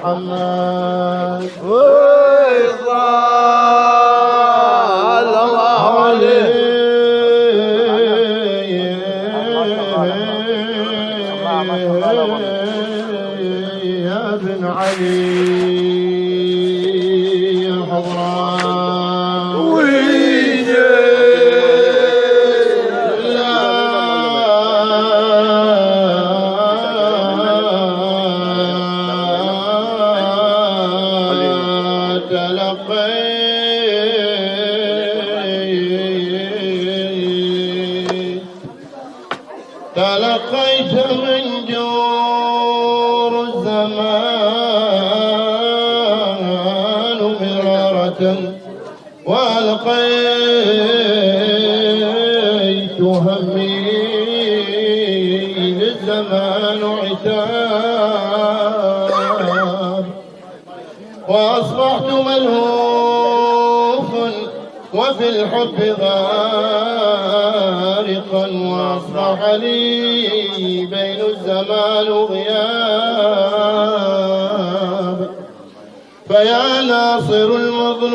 محمد صلى الله عليه يا ابن علي تلقيت من جور الزمان مرارة وألقيت همي للزمان عتاب وأصبحت ملهوفا وفي الحب غارقا وأصبح لي بين الزمان غياب فيا ناصر المظلوم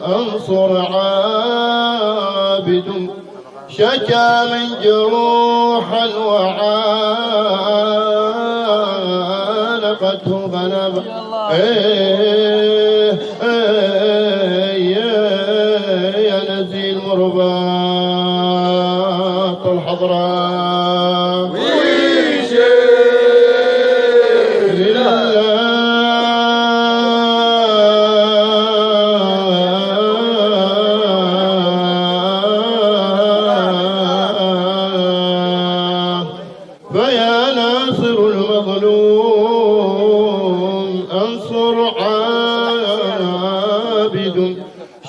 أنصر عابد شكا من جروحا وعانقته غلبة يا نزيل مرباط الحضراء فيا ناصر المظلوم أنصر عابد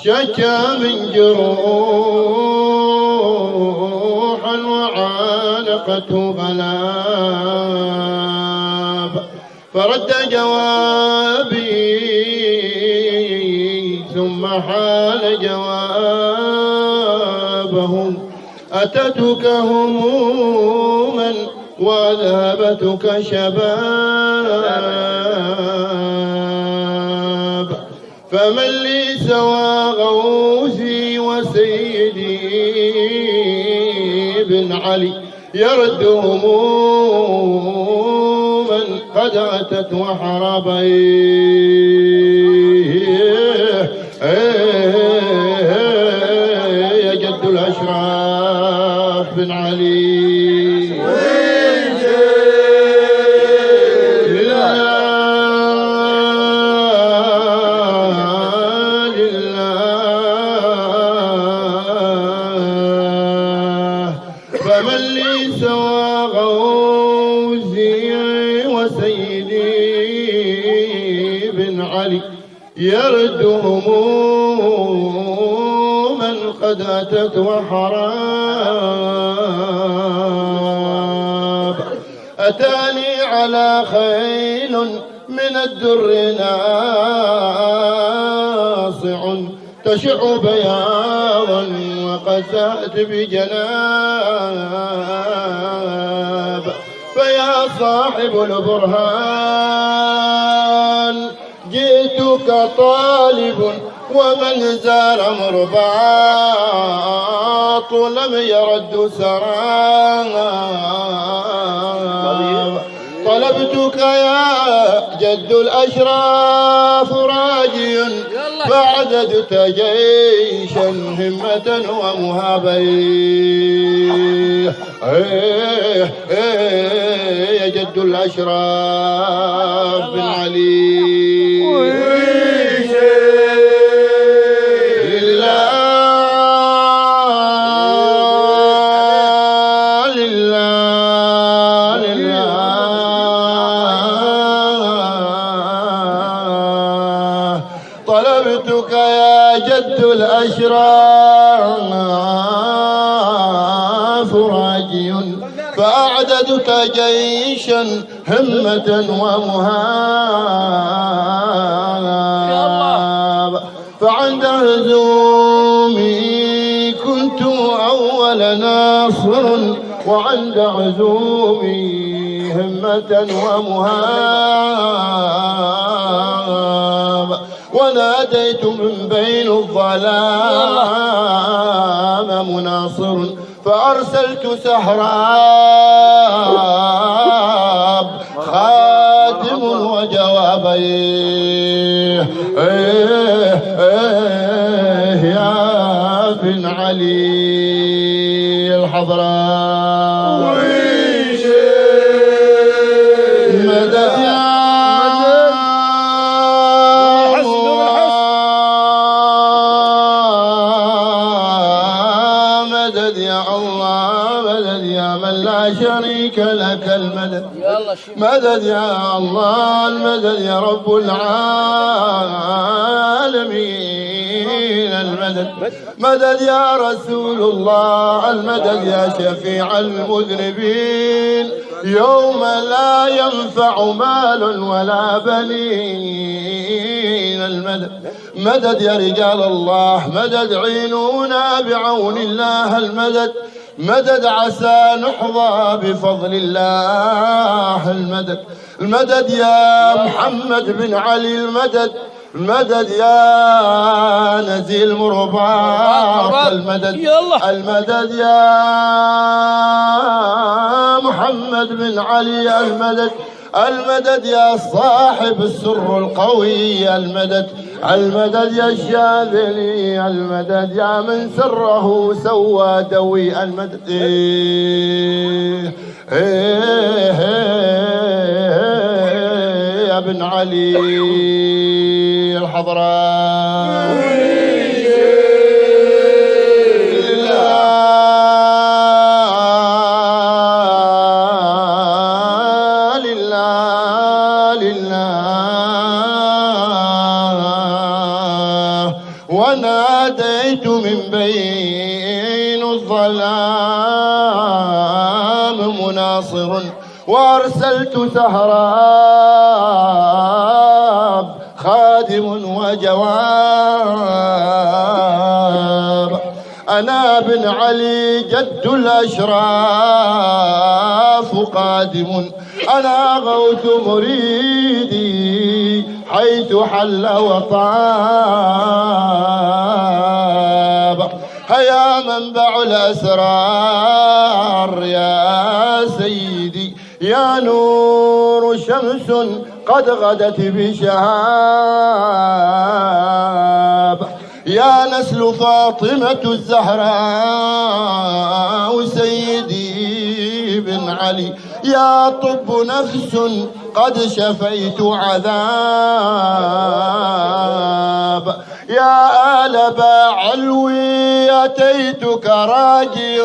شكا من جروحا وعانقته غلاب فرد جوابي ثم حال جوابه أتتك هموما وذهبتك شباب فمن لي سوى غوثي وسيدي بن علي يرد هموما قد أتت وحربيه يا جد الأشراف بن علي فمن لي سوى غوثي وسيدي بن علي يرد هموما قد أتت وحراب أتاني على خيل من الدر ناصع تشع بياضا وقسات بجناب فيا صاحب البرهان جئتك طالب ومن زار مرباط لم يرد سراب طلبتك يا جد الأشراف راجيا فعددت جيشا همة ومهابين يا جد الأشراف بن علي طلبتك يا جد الأشراف راجي فأعددت جيشا همة ومهاب فعند هزومي كنت أول ناصر وعند عزومي همة ومهاب، وناديت من بين الظلام مناصر، فأرسلت سحراب خادم وجوابيه يا بن علي الحضراء مدد يا مدد يا الله، مدد يا من لا شريك لك المدد، مدد يا الله المدد يا رب العالمين المدد، مدد يا رسول الله المدد يا شفيع المذنبين يوم لا ينفع مال ولا بنين المدد، مدد يا رجال الله مدد عينونا بعون الله المدد، مدد عسى نحظى بفضل الله المدد، المدد يا محمد بن علي المدد، المدد يا نزيل مرباط المدد، المدد يا محمد بن علي المدد، المدد يا صاحب السر القوي المدد، المدد يا الشاذلي المدد يا من سره سوى دوي المدد يا بن علي الحضراء وناديت من بين الظلام مناصر، وأرسلت سهراب خادم وجواب، أنا بن علي جد الأشراف قادم، أنا غوث مريدي حيث حل وطاب، هيا منبع الأسرار يا سيدي، يا نور شمس قد غدت بشهاب، يا نسل فاطمة الزهراء سيدي بن علي، يا طب نفس قد شفيت عذاب، يا آل باعلوي أتيتك راجي،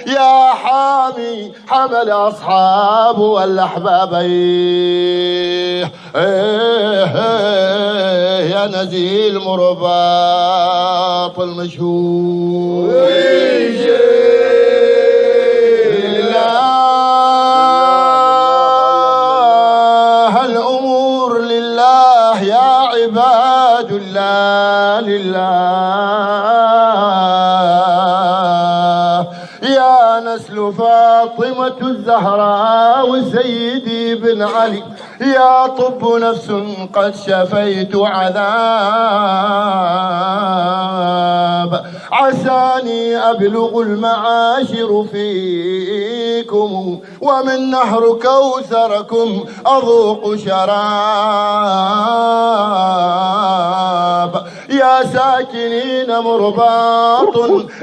يا حامي حمل أصحاب والأحباب يا نزيل مرباط المشهور الأمور لله يا عباد الله لله، يا نسل فاطمة الزهراء سيدي بن علي، يا طب نفس قد شفيت عذاب، عساني أبلغ المعاشر فيكم، ومن نهر كوثركم أذوق شراب، يا ساكنين مرباط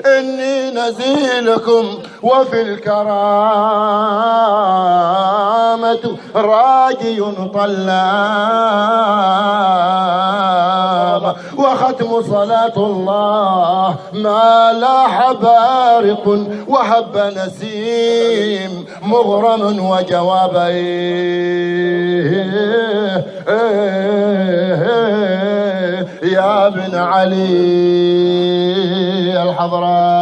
إني نزيلكم، وفي الكرامة راجي طلاب، وختم صلاة الله ما لاح بارق، وهب نسيم مغرم وجوابيه يا بن علي الحضراء